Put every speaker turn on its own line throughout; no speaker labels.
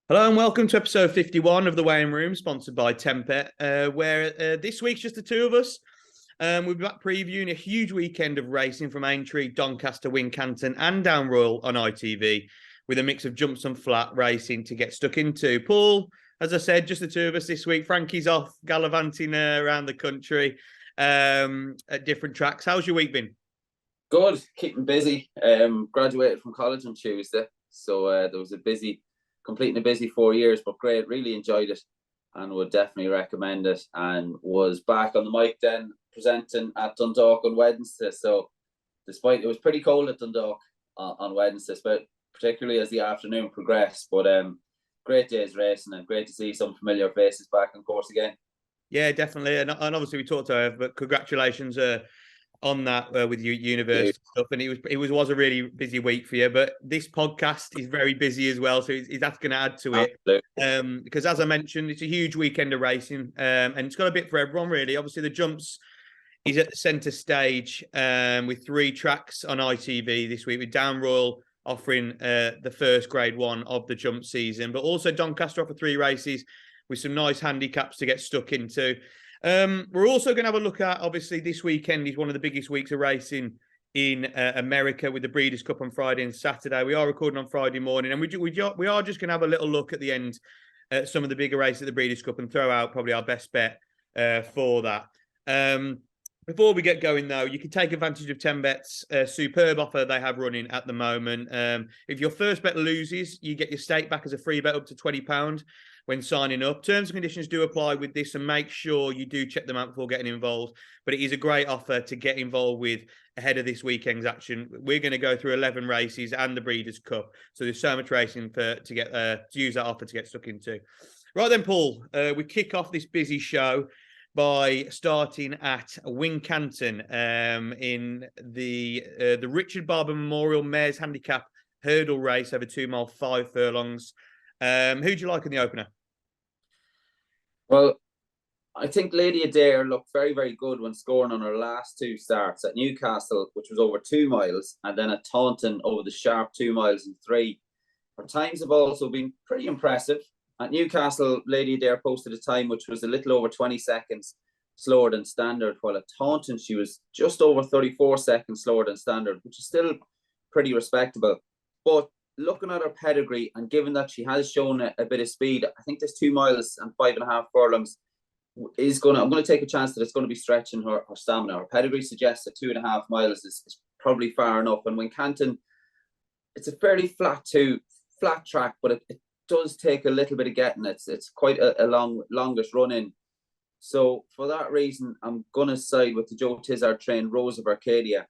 Hello and welcome to episode 51 of The Weighing Room, sponsored by Tempet, where this week's just the two of us. We'll be back previewing a huge weekend of racing from Aintree, Doncaster, Wincanton and down Royal on ITV, with a mix of jumps and flat racing to get stuck into. Paul, as I said, just the two of us this week. Frankie's off gallivanting around the country at different tracks. How's your week been?
Good, keeping busy. Graduated from college on Tuesday, so there was completing a busy 4 years, but great. Really enjoyed it, and would definitely recommend it. And was back on the mic then, presenting at Dundalk on Wednesday. So, despite it was pretty cold at Dundalk on Wednesday, but particularly as the afternoon progressed. But great days racing, and great to see some familiar faces back on course again.
Yeah, definitely. And obviously we talked to her, but congratulations on that with your university stuff. And it was a really busy week for you. But this podcast is very busy as well, so that's going to add to it. Because as I mentioned, it's a huge weekend of racing, and it's got a bit for everyone really. Obviously, the jumps is at the centre stage with 3 tracks on ITV this week, with Down Royal offering the first Grade 1 of the jump season, but also Doncaster offer 3 races with some nice handicaps to get stuck into. We're also going to have a look at, obviously, this weekend is one of the biggest weeks of racing in America with the Breeders' Cup on Friday and Saturday. We are recording on Friday morning, and we are just going to have a little look at the end at some of the bigger races at the Breeders' Cup and throw out probably our best bet for that. Before we get going, though, you can take advantage of 10bet's superb offer they have running at the moment. If your first bet loses, you get your stake back as a free bet up to £20 when signing up. Terms and conditions do apply with this, and make sure you do check them out before getting involved. But it is a great offer to get involved with ahead of this weekend's action. We're going to go through 11 races and the Breeders' Cup, so there's so much racing to use that offer to get stuck into. Right then, Paul, we kick off this busy show by starting at Wincanton in the Richard Barber Memorial Mares Handicap Hurdle Race over 2 mile 5 furlongs. Who do you like in the opener?
Well, I think Lady Adair looked very, very good when scoring on her last 2 starts at Newcastle, which was over 2 miles, and then at Taunton over the sharp 2 miles and 3. Her times have also been pretty impressive. At Newcastle, Lady Adair posted a time which was a little over 20 seconds slower than standard, while at Taunton she was just over 34 seconds slower than standard, which is still pretty respectable. But looking at her pedigree, and given that she has shown a bit of speed, I think this 2 miles and 5.5 furlongs I'm going to take a chance that it's going to be stretching her stamina. Her pedigree suggests that 2.5 miles is probably far enough. And Wincanton, it's a fairly flat track, but it does take a little bit of getting. It's quite a longish run in. So for that reason, I'm going to side with the Joe Tizard trained Rose of Arcadia,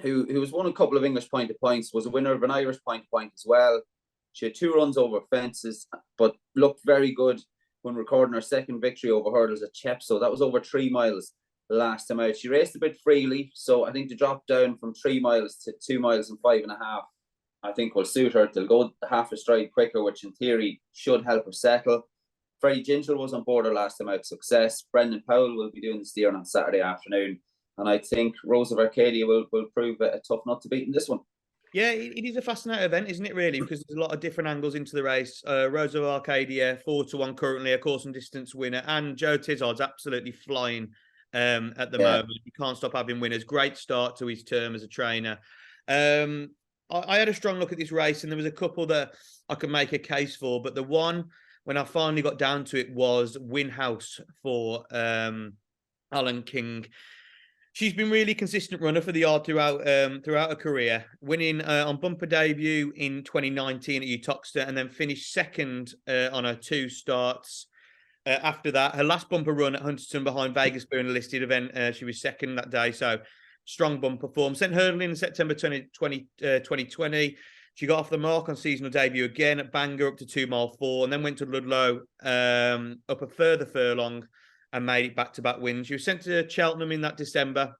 who has won a couple of English point-to-points, was a winner of an Irish point-to-point as well. She had 2 runs over fences, but looked very good when recording her second victory over hurdles at Chepstow. That was over 3 miles last time out. She raced a bit freely, so I think the drop down from 3 miles to 2 miles and 5.5, I think will suit her. They'll go half a stride quicker, which in theory should help her settle. Freddie Ginger was on board her last time out, success. Brendan Powell will be doing the steering on Saturday afternoon. And I think Rose of Arcadia will prove a tough nut to beat in this one.
Yeah, it is a fascinating event, isn't it, really? Because there's a lot of different angles into the race. Rose of Arcadia, 4-1 currently, a course and distance winner. And Joe Tizard's absolutely flying at the moment. He can't stop having winners. Great start to his term as a trainer. I had a strong look at this race, and there was a couple that I could make a case for. But the one, when I finally got down to it, was Winhouse for Alan King. She's been really consistent runner for the yard throughout her career, winning on bumper debut in 2019 at Uttoxeter, and then finished second on her 2 starts. After that, her last bumper run at Hunterton behind Vegas Blue in a listed event, she was second that day. So strong bumper form. Sent hurdling in September 2020. She got off the mark on seasonal debut again at Bangor up to 2 mile 4, and then went to Ludlow up a further furlong and made it back-to-back wins. She was sent to Cheltenham in that December.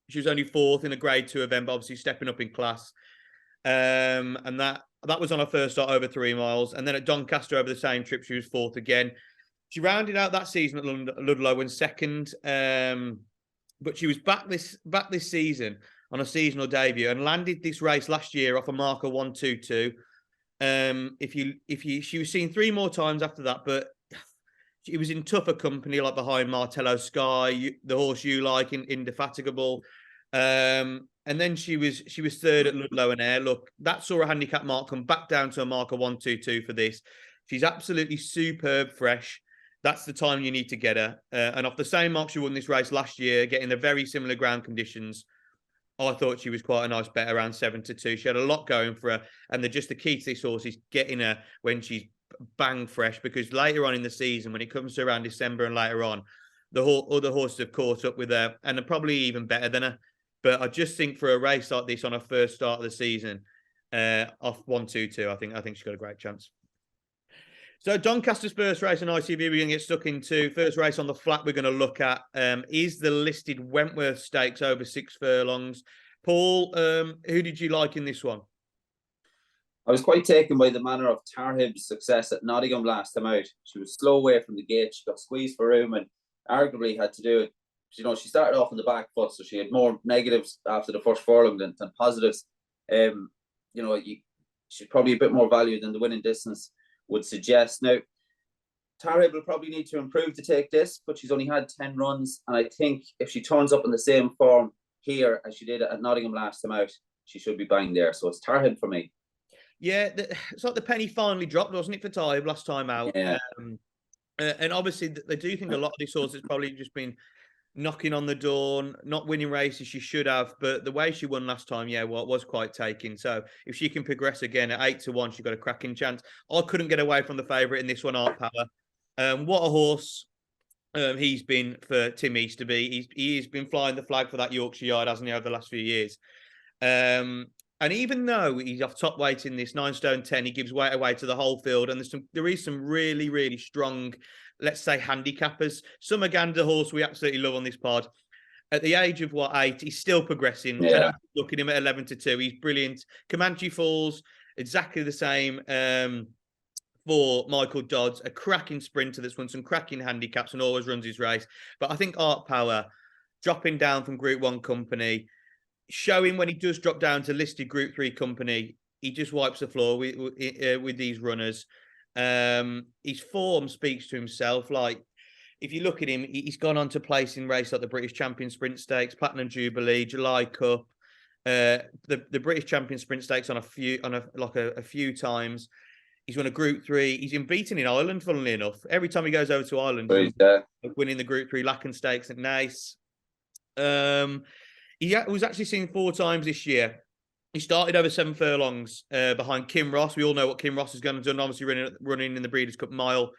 She was only 4th in a Grade 2 event, but obviously stepping up in class. And that was on her first start over 3 miles. And then at Doncaster over the same trip, she was 4th again. She rounded out that season at Ludlow and second. But she was back this season on a seasonal debut and landed this race last year off a marker 1:22. She was seen 3 more times after that, but it was in tougher company, like behind Martello Sky, the horse you like, in Indefatigable. And then she was third at Ludlow and Ayr. Look, that saw a handicap mark come back down to a mark of 122 for this. She's absolutely superb fresh. That's the time you need to get her. And off the same mark she won this race last year, getting the very similar ground conditions, I thought she was quite a nice bet around 7-2. She had a lot going for her. And the key to this horse is getting her when she's bang fresh, because later on in the season, when it comes to around December and later on, the other horses have caught up with her and are probably even better than her. But I just think for a race like this on her first start of the season, off 122, I think she's got a great chance. So Doncaster's first race in ITV we're going to get stuck into. First race on the flat we're going to look at is the listed Wentworth Stakes over 6 furlongs. Paul, who did you like in this one?
I was quite taken by the manner of Tarhib's success at Nottingham last time out. She was slow away from the gate. She got squeezed for room and arguably had to do it. You know, she started off on the back foot, so she had more negatives after the first furlong than positives. You know, she's probably a bit more value than the winning distance would suggest. Now, Tarhib will probably need to improve to take this, but she's only had 10 runs. And I think if she turns up in the same form here as she did at Nottingham last time out, she should be bang there. So it's Tarhib for me.
Yeah, it's like the penny finally dropped, wasn't it, for Tarhib last time out?
Yeah.
And obviously, they do think a lot of these horses probably just been knocking on the door, not winning races she should have. But the way she won last time, was quite taking. So if she can progress again at 8-1, she's got a cracking chance. I couldn't get away from the favourite in this one, Art Power. What a horse he's been for Tim Easterby. He's been flying the flag for that Yorkshire Yard, hasn't he, over the last few years? And even though he's off top weight in this 9 stone 10, he gives weight away to the whole field. And there is some really, really strong, let's say, handicappers. Summer Gander horse we absolutely love on this pod. At the age of 8, he's still progressing.
Yeah.
And look at him at 11-2. He's brilliant. Comanche Falls, exactly the same for Michael Dodds, a cracking sprinter that's won some cracking handicaps and always runs his race. But I think Art Power, dropping down from Group 1 company, showing when he does drop down to listed Group 3 company, he just wipes the floor with these runners. His form speaks to himself. Like, if you look at him, he's gone on to place in races like the British Champion Sprint Stakes, Platinum Jubilee, July Cup, the British Champion Sprint Stakes a few times. He's won a Group 3. He's been beaten in Ireland, funnily enough. Every time he goes over to Ireland, he's winning the Group 3 Lacken Stakes at Naas. He was actually seen 4 times this year. He started over 7 furlongs behind Kim Ross. We all know what Kim Ross has gone and done, obviously running in the Breeders' Cup Mile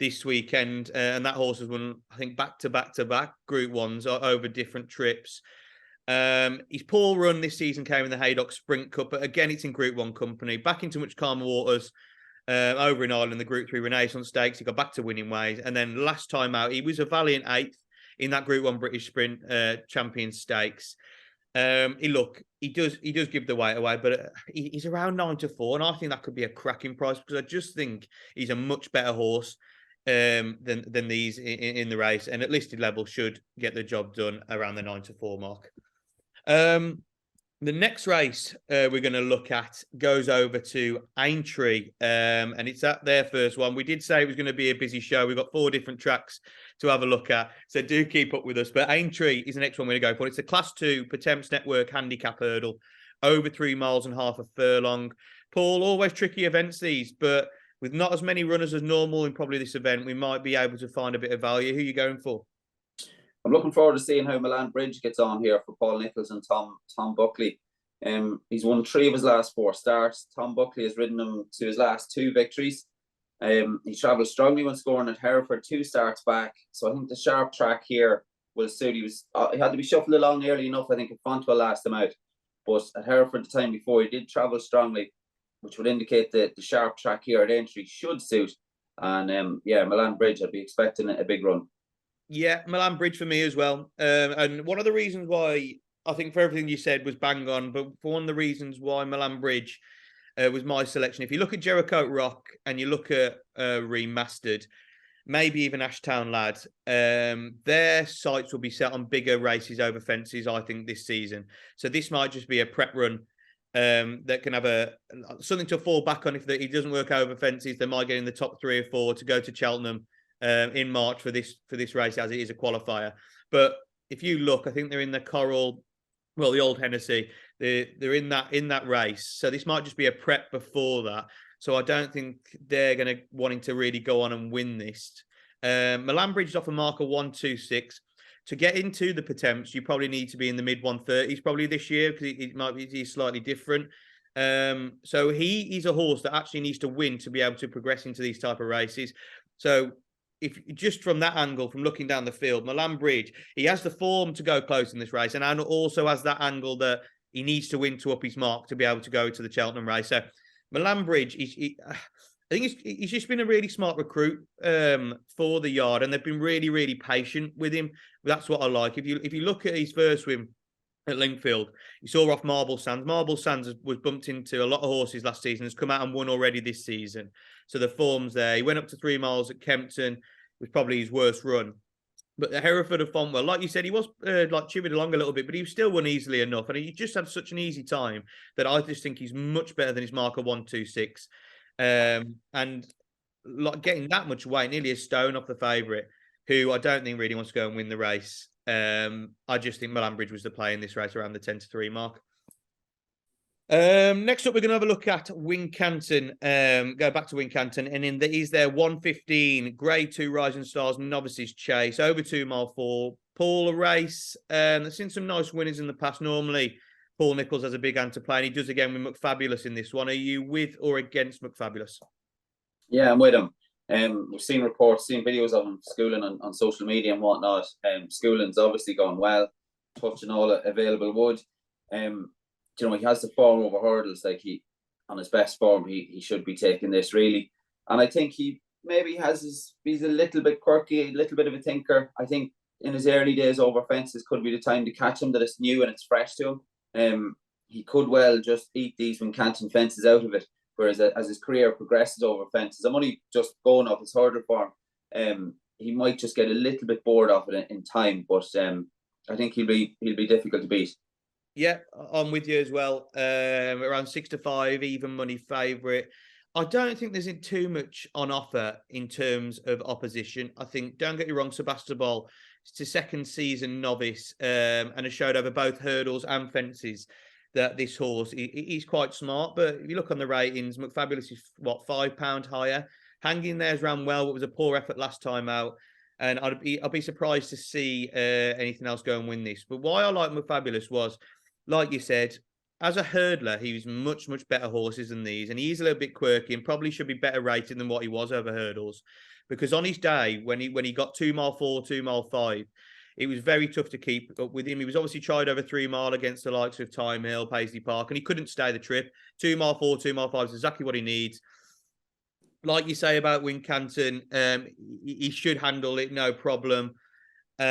this weekend. And that horse has won, I think, back-to-back Group 1s over different trips. His poor run this season came in the Haydock Sprint Cup, but again, it's in Group 1 company. Back into much calmer waters over in Ireland, the Group 3 Renaissance Stakes. He got back to winning ways. And then last time out, he was a valiant 8th in that Group 1 British Sprint Champion Stakes. He does give the weight away, but he's around 9-4, and I think that could be a cracking price, because I just think he's a much better horse than these in the race, and at listed level should get the job done around the 9-4 mark. The next race we're going to look at goes over to Aintree, and it's at their first one. We did say it was going to be a busy show. We've got 4 different tracks to have a look at, so do keep up with us. But Aintree is the next one we're going to go for. It's a Class 2 Potemps Network handicap hurdle, over 3 miles and half a furlong. Paul, always tricky events these, but with not as many runners as normal in probably this event, we might be able to find a bit of value. Who are you going for?
I'm looking forward to seeing how Milan Bridge gets on here for Paul Nicholls and Tom Buckley. He's won 3 of his last 4 starts. Tom Buckley has ridden him to his last 2 victories. He travelled strongly when scoring at Hereford 2 starts back. So I think the sharp track here will suit. He had to be shuffled along early enough, I think, at Fontwell last time out. But at Hereford the time before, he did travel strongly, which would indicate that the sharp track here at Aintree should suit. And Milan Bridge, I'd be expecting a big run.
Yeah, Milan Bridge for me as well. And one of the reasons why, I think for everything you said was bang on, but for one of the reasons why Milan Bridge was my selection. If you look at Jericho Rock and you look at Remastered, maybe even Ashtown Lad, their sights will be set on bigger races over fences, I think, this season. So this might just be a prep run that can have something to fall back on if he doesn't work over fences. They might get in the top 3 or 4 to go to Cheltenham in March for this race, as it is a qualifier. But if you look, I think they're in the Coral, well, the Old Hennessy. They're in that race, so this might just be a prep before that. So I don't think they're going to wanting to really go on and win this. Milan Bridge off a marker 126. To get into the Potemps, you probably need to be in the mid 130s probably this year, because it might be slightly different. So he's a horse that actually needs to win to be able to progress into these type of races. So if just from that angle, from looking down the field, Milan Bridge, he has the form to go close in this race, and also has that angle that he needs to win to up his mark to be able to go to the Cheltenham race. So Milan Bridge, I think he's just been a really smart recruit for the yard, and they've been really, really patient with him. That's what I like. If you look at his first win at Lingfield, you saw off Marble Sands. Marble Sands was bumped into a lot of horses last season, has come out and won already this season. So the form's there. He went up to 3 miles at Kempton, was probably his worst run. But the Hereford of Fontwell, like you said, he was like chivied along a little bit, but he still won easily enough. And he just had such an easy time that I just think he's much better than his marker 126. And like getting that much weight, nearly a stone off the favourite, who I don't think really wants to go and win the race. I just think Milan Bridge was the play in this race around the 10-3 mark. Next up, we're going to have a look at Wincanton. Go back to Wincanton, and in is their 115 Grade 2 Rising Stars Novices Chase over 2 mile 4. Paul, a race. I've seen some nice winners in the past. Normally, Paul Nicholls has a big hand to play, and he does again with McFabulous in this one. Are you with or against McFabulous?
Yeah, I'm with him. We've seen reports, seen videos of him schooling on social media and whatnot. Schooling's obviously gone well, touching all available wood. He has the form over hurdles. Like on his best form, he should be taking this really. And I think he maybe he's a little bit quirky, a little bit of a thinker. I think in his early days over fences could be the time to catch him, that it's new and it's fresh to him. He could well just eat these Wincanton fences out of it. Whereas as his career progresses over fences, I'm only just going off his hurdle form. He might just get a little bit bored of it in time, but I think he'll be difficult to beat.
Yeah, I'm with you as well. Around 6-5, even money favourite. I don't think there's too much on offer in terms of opposition. I think, don't get me wrong, Sebastopol, it's a second season novice and has showed over both hurdles and fences that this horse, he's quite smart. But if you look on the ratings, McFabulous is, £5 higher. Hanging there's ran well. It was a poor effort last time out. And I'd be surprised to see anything else go and win this. But why I like McFabulous was, like you said, as a hurdler, he was much, much better horses than these. And he's a little bit quirky and probably should be better rated than what he was over hurdles. Because on his day, when he got 2 mile 4, 2 mile 5, it was very tough to keep up with him. He was obviously tried over 3 mile against the likes of Time Hill, Paisley Park, and he couldn't stay the trip. 2 mile 4, 2 mile 5 is exactly what he needs. Like you say about Wincanton, he should handle it, no problem. He's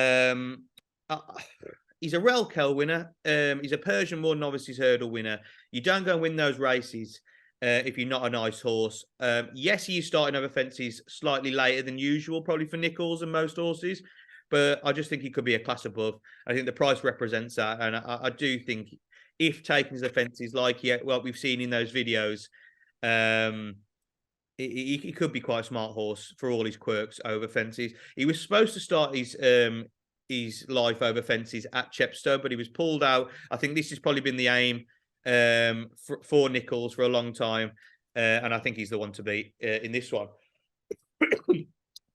a Relkel winner. He's a Persian War Novices Hurdle winner. You don't go and win those races if you're not a nice horse. Yes, he's starting over fences slightly later than usual, probably for Nicholls and most horses. But I just think he could be a class above. I think the price represents that. And I do think if taken to the fences like we've seen in those videos, he could be quite a smart horse for all his quirks over fences. He was supposed to start his life over fences at Chepstow, but he was pulled out. I think this has probably been the aim for Nicholls for a long time. And I think he's the one to beat in this one.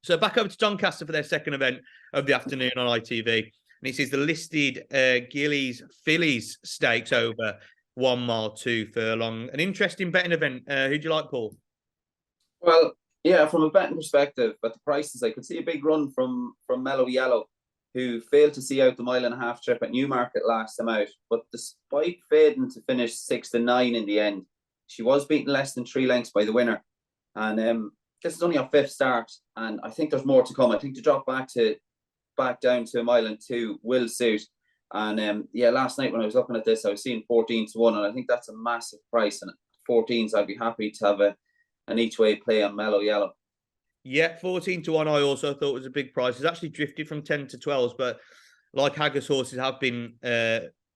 So back over to Doncaster for their second event of the afternoon on ITV. And this is the listed Gillies Fillies Stakes over 1 mile 2 furlong. An interesting betting event. Who do you like, Paul?
Well, yeah, from a betting perspective, but the prices, I could see a big run from Mellow Yellow, who failed to see out the 1.5 mile trip at Newmarket last time out. But despite fading to finish 6-9 in the end, she was beaten less than 3 lengths by the winner. And this is only her 5th start, and I think there's more to come. I think to drop back down to 1 mile and 2 will suit. And last night when I was looking at this, I was seeing 14-1, and I think that's a massive price. And 14s, I'd be happy to have an each way play on Mellow Yellow.
Yeah, 14-1. I also thought was a big price. It's actually drifted from 10 to 12s, but like Haggis horses have been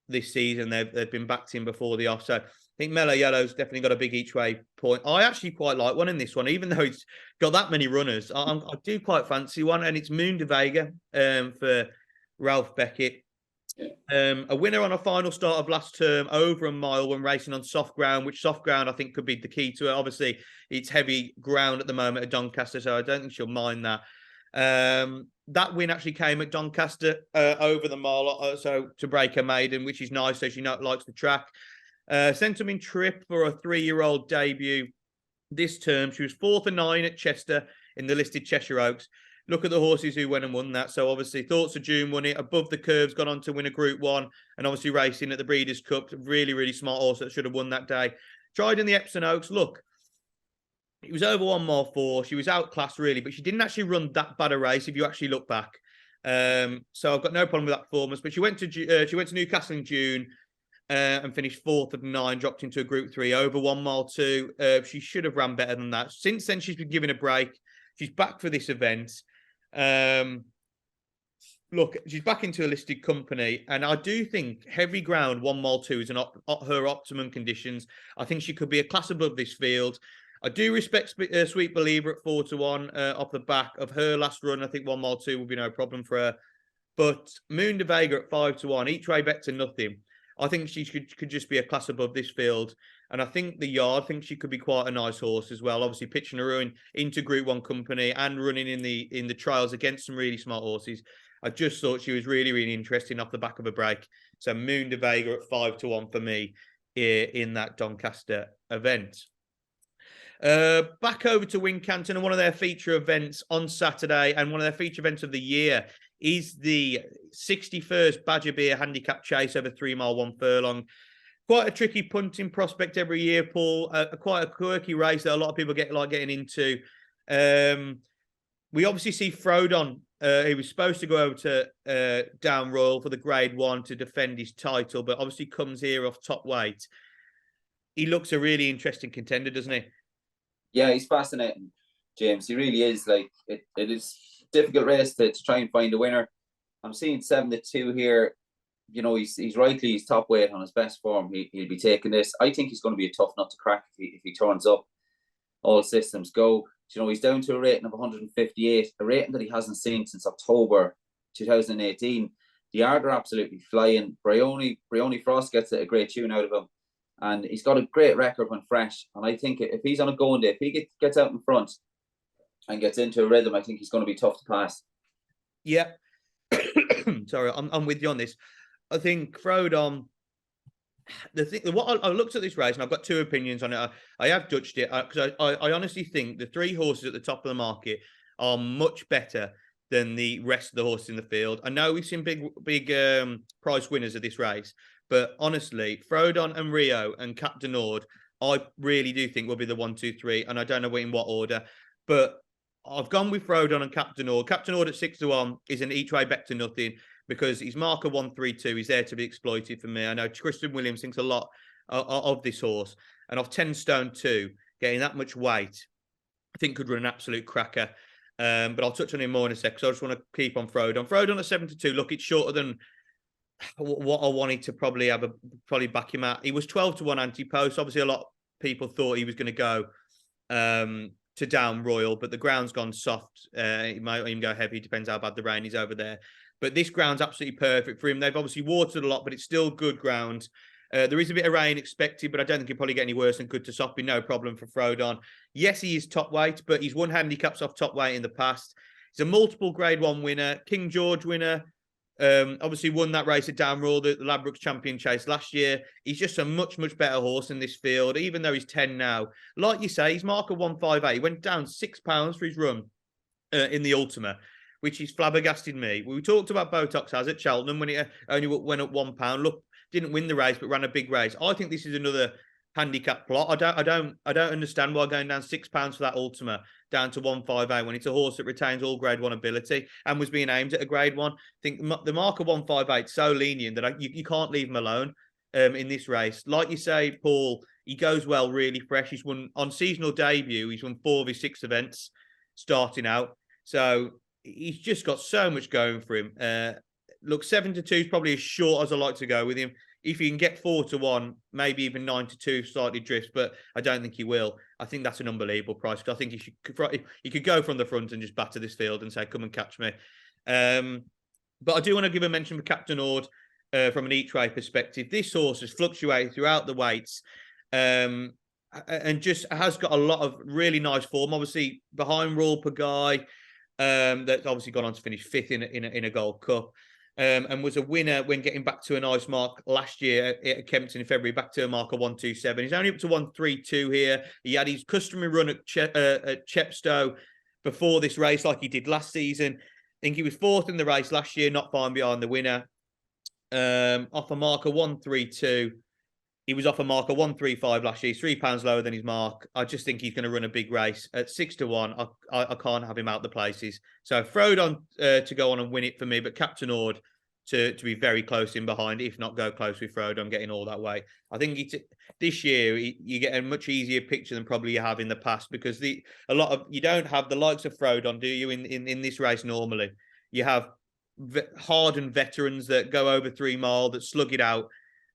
this season, they've been backed in before the off. So I think Mellow Yellow's definitely got a big each way point. I actually quite like one in this one, even though it's got that many runners. I do quite fancy one, and it's Moon de Vega for Ralph Beckett. A winner on a final start of last term over a mile when racing on soft ground, which soft ground I think could be the key to it. Obviously, it's heavy ground at the moment at Doncaster, so I don't think she'll mind that. That win actually came at Doncaster over the mile, so to break a maiden, which is nice, so she likes the track. Sentiment Trip for a 3-year-old debut this term. She was 4th and 9 at Chester in the listed Cheshire Oaks. Look at the horses who went and won that. So obviously, Thoughts of June won it. Above the Curves got on to win a Group 1, and obviously racing at the Breeders' Cup. Really, really smart horse that should have won that day. Tried in the Epsom Oaks. Look, it was over 1 mile 4. She was outclassed really, but she didn't actually run that bad a race if you actually look back. So I've got no problem with that performance. But she went to Newcastle in June and finished 4th of 9, dropped into a Group 3 over 1 mile 2. She should have ran better than that. Since then, she's been given a break. She's back for this event. Look, she's back into a listed company, and I do think heavy ground 1 mile 2 is her optimum conditions. I think she could be a class above this field. I do respect Sweet Believer at 4 to 1 off the back of her last run. I think 1 mile 2 will be no problem for her. But Moon de Vega at 5 to 1, each way bet to nothing. I think she could just be a class above this field. And I think the yard thinks she could be quite a nice horse as well. Obviously, pitching her into Group 1 company and running in the trials against some really smart horses. I just thought she was really, really interesting off the back of a break. So Moon de Vega at 5 to 1 for me in that Doncaster event. Back over to Wincanton, and one of their feature events on Saturday, and one of their feature events of the year is the 61st Badger Beer Handicap Chase over 3 mile 1 furlong. Quite a tricky punting prospect every year, Paul. Quite a quirky race that a lot of people getting into. We obviously see Frodon. He was supposed to go over to Down Royal for the Grade 1 to defend his title, but obviously comes here off top weight. He looks a really interesting contender, doesn't he?
Yeah, he's fascinating, James. He really is. Like it is a difficult race to try and find a winner. I'm seeing 7 to 2 here. You know, he's top weight on his best form. He'll be taking this. I think he's going to be a tough nut to crack if he turns up. All systems go. You know, he's down to a rating of 158, a rating that he hasn't seen since October 2018. The yard are absolutely flying. Brioni Frost gets a great tune out of him. And he's got a great record when fresh. And I think if he's on a going day, if he gets out in front and gets into a rhythm, I think he's going to be tough to pass.
Yeah. Sorry, I'm with you on this. I think Frodon, I looked at this race and I've got 2 opinions on it. I have judged it because I honestly think the 3 horses at the top of the market are much better than the rest of the horses in the field. I know we've seen big prize winners of this race, but honestly, Frodon and Rio and Cap de Nord, I really do think will be the 1, 2, 3, and I don't know in what order, but I've gone with Frodon and Cap de Nord. Cap de Nord at 6 to 1 is an each way bet to nothing, because his marker 132 is there to be exploited for me. I know Christian Williams thinks a lot of this horse, and off 10 stone 2, getting that much weight, I think could run an absolute cracker. But I'll touch on him more in a sec, so I just want to keep on Frodon. Frodon at 7 to 2, look, it's shorter than what I wanted to probably back him at. He was 12 to 1 anti-post. Obviously, a lot of people thought he was going to go to Down Royal, but the ground's gone soft. It might even go heavy, depends how bad the rain is over there. But this ground's absolutely perfect for him. They've obviously watered a lot, but it's still good ground. There is a bit of rain expected, but I don't think he'll probably get any worse than good to soft. Be no problem for Frodon. Yes, he is top weight, but he's won handicaps off top weight in the past. He's a multiple Grade 1 winner, King George winner. Obviously won that race at Down Royal, the Ladbrokes Champion Chase last year. He's just a much, much better horse in this field, even though he's 10 now. Like you say, he's marker 158. He went down £6 for his run in the Ultima, which is flabbergasted me. We talked about Botox as at Cheltenham when it only went up £1. Look, didn't win the race, but ran a big race. I think this is another handicap plot. I don't understand why going down £6 for that Ultima down to 158 when it's a horse that retains all Grade 1 ability and was being aimed at a Grade 1. I think the marker 158 is so lenient that you can't leave him alone in this race. Like you say, Paul, he goes well, really fresh. He's won on seasonal debut. He's won 4 of his 6 events starting out. So he's just got so much going for him. Look, 7 to 2 is probably as short as I like to go with him. if you can get 4-1, maybe even 9-2, slightly drifts, but I don't think he will. I think that's an unbelievable price, because I think you could go from the front and just batter this field and say, come and catch me. But I do want to give a mention for Captain Ord from an each way perspective. This horse has fluctuated throughout the weights. And just has got a lot of really nice form. Obviously, behind Royal Pagaille, that's obviously gone on to finish fifth in a Gold Cup, and was a winner when getting back to a nice mark last year at Kempton in February, back to a mark of 127. He's only up to 132 here. He had his customary run at Chepstow before this race, like he did last season. I think he was fourth in the race last year, not far behind the winner. Off a mark of 132. He was off a mark of 135 last year. He's £3 lower than his mark. I just think he's going to run a big race at 6-1. I can't have him out the places. So Frodon to go on and win it for me, but Captain Ord to be very close in behind, if not go close with Frodon getting all that way. I think this year you get a much easier picture than probably you have in the past, because you don't have the likes of Frodon, do you, in this race normally? You have hardened veterans that go over 3 mile, that slug it out.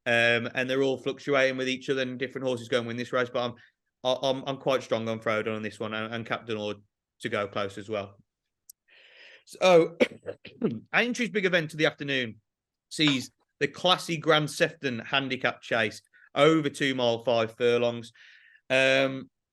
And they're all fluctuating with each other, and different horses go and win this race. But I'm quite strong on Frodon on this one, and Captain Ord to go close as well. So Aintree's big event of the afternoon sees the classy Grand Sefton handicap chase over 2 mile 5 furlongs.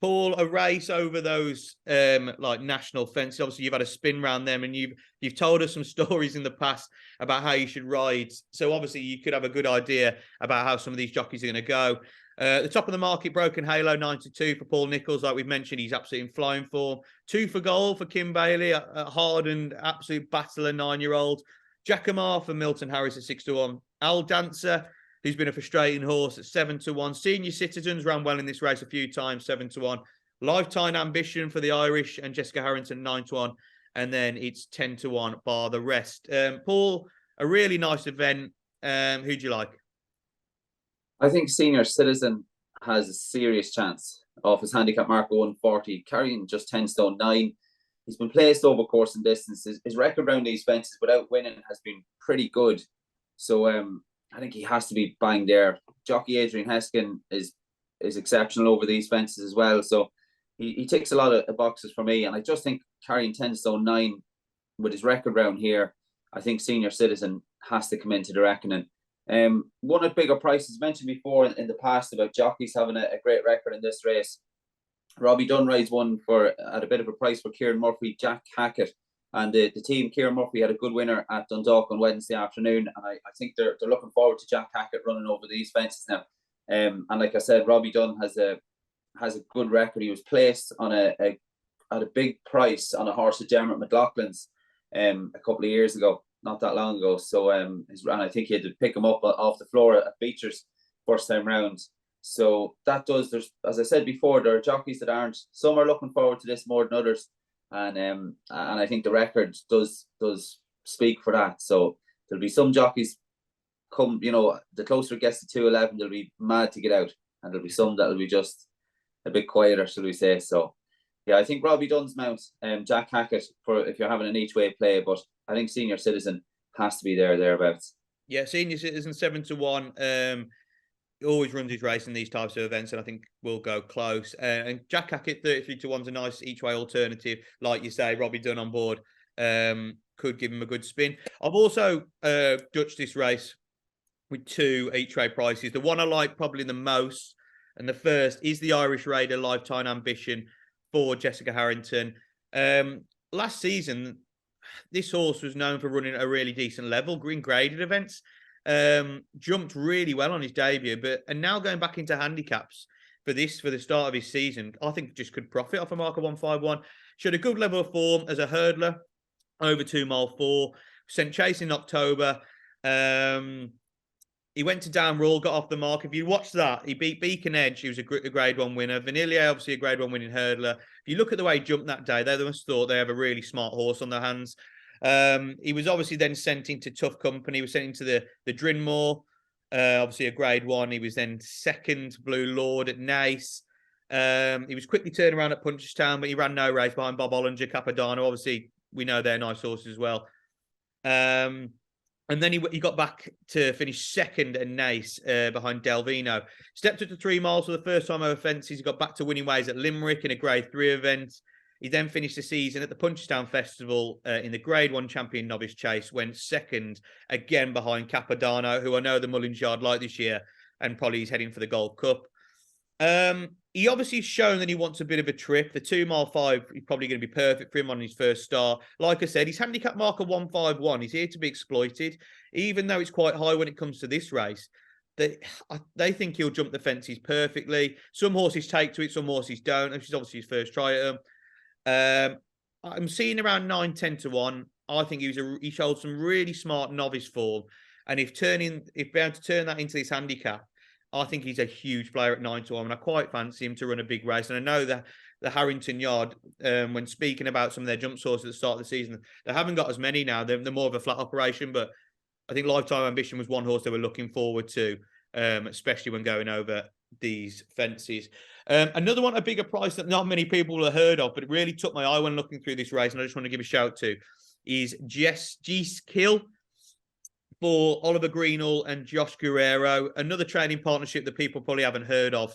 Paul, a race over those like national fences. Obviously, you've had a spin round them, and you've told us some stories in the past about how you should ride. So obviously, you could have a good idea about how some of these jockeys are going to go. The top of the market, Broken Halo 92 for Paul Nicholls. Like we've mentioned, he's absolutely in flying form. 2 for goal for Kim Bailey, a hardened, absolute battler 9-year-old. Jackamar for Milton Harris at 6-1. Al Dancer, who's been a frustrating horse at 7-1. Senior Citizens ran well in this race a few times, 7-1. Lifetime Ambition for the Irish and Jessica Harrington, 9-1. And then it's 10-1 bar the rest. Paul, a really nice event. Who do you like?
I think Senior Citizen has a serious chance off his handicap mark of 140, carrying just 10 stone 9. He's been placed over course and distance. His record around these fences without winning has been pretty good. So I think he has to be bang there. Jockey Adrian Heskin is exceptional over these fences as well. So he ticks a lot of boxes for me. And I just think carrying 10 stone 9 with his record round here, I think Senior Citizen has to come into the reckoning. One of the bigger prices mentioned before in the past about jockeys having a great record in this race. Robbie Dunn rides one at a bit of a price for Kieran Murphy, Jack Hackett. And the team, Kieran Murphy, had a good winner at Dundalk on Wednesday afternoon. And I think they're looking forward to Jack Hackett running over these fences now. And like I said, Robbie Dunn has a good record. He was placed on at a big price on a horse at Dermot McLaughlin's a couple of years ago, not that long ago. So and I think he had to pick him up off the floor at Beechers first time round. So there's, as I said before, there are jockeys that aren't. Some are looking forward to this more than others. And I think the record does speak for that. So there'll be some jockeys come, the closer it gets to 211, they'll be mad to get out, and there'll be some that'll be just a bit quieter, shall we say. So yeah, I think Robbie Dunn's mount, Jack Hackett, for if you're having an each way play, but I think Senior Citizen has to be thereabouts.
Yeah, Senior Citizen 7-1. Always runs his race in these types of events, and I think we'll go close. And Jack Hackett 33-1's a nice each way alternative. Like you say, Robbie Dunn on board could give him a good spin. I've also dutched this race with 2 each way prices. The one I like probably the most, and the first, is the Irish Raider Lifetime Ambition for Jessica Harrington. Last season, this horse was known for running at a really decent level, green graded events. Jumped really well on his debut, and now going back into handicaps for the start of his season, I think just could profit off a mark of 151. Showed a good level of form as a hurdler over 2 mile 4. Sent chase in October. He went to Down Royal, got off the mark. If you watch that, he beat Beacon Edge. He was a Grade 1 winner. Vanillier, obviously a Grade 1 winning hurdler. If you look at the way he jumped that day, they must have thought they have a really smart horse on their hands. He was obviously then sent into tough company. He was sent into the Drinmore, obviously a Grade 1. He was then second Blue Lord at Naas. He was quickly turned around at Punchestown, but he ran no race behind Bob Ollinger, Capadano. Obviously, we know they're nice horses as well. And then he got back to finish second and Nace behind Delvino. Stepped up to 3 miles for the first time over fences. He got back to winning ways at Limerick in a Grade 3 event. He then finished the season at the Punchestown Festival in the Grade 1 champion novice chase, went second again behind Capodanno, who I know the Mullins Yard like this year, and probably he's heading for the Gold Cup. He obviously has shown that he wants a bit of a trip. The 2 mile 5 is probably going to be perfect for him on his first start. Like I said, his handicap marker 151. He's here to be exploited, even though it's quite high when it comes to this race. They think he'll jump the fences perfectly. Some horses take to it, some horses don't. Which is obviously his first try at him. I'm seeing around 9-10 to 1. I think he showed some really smart novice form, and if being able to turn that into this handicap, I think he's a huge player at 9 to 1, and I quite fancy him to run a big race. And I know that the Harrington Yard, when speaking about some of their jump sources at the start of the season, they haven't got as many now. They're more of a flat operation, but I think Lifetime Ambition was one horse they were looking forward to, especially when going over these fences. Another one, a bigger price that not many people have heard of, but it really took my eye when looking through this race, and I just want to give a shout to, is Jess Kill for Oliver Greenall and Josh Guerrero. Another training partnership that people probably haven't heard of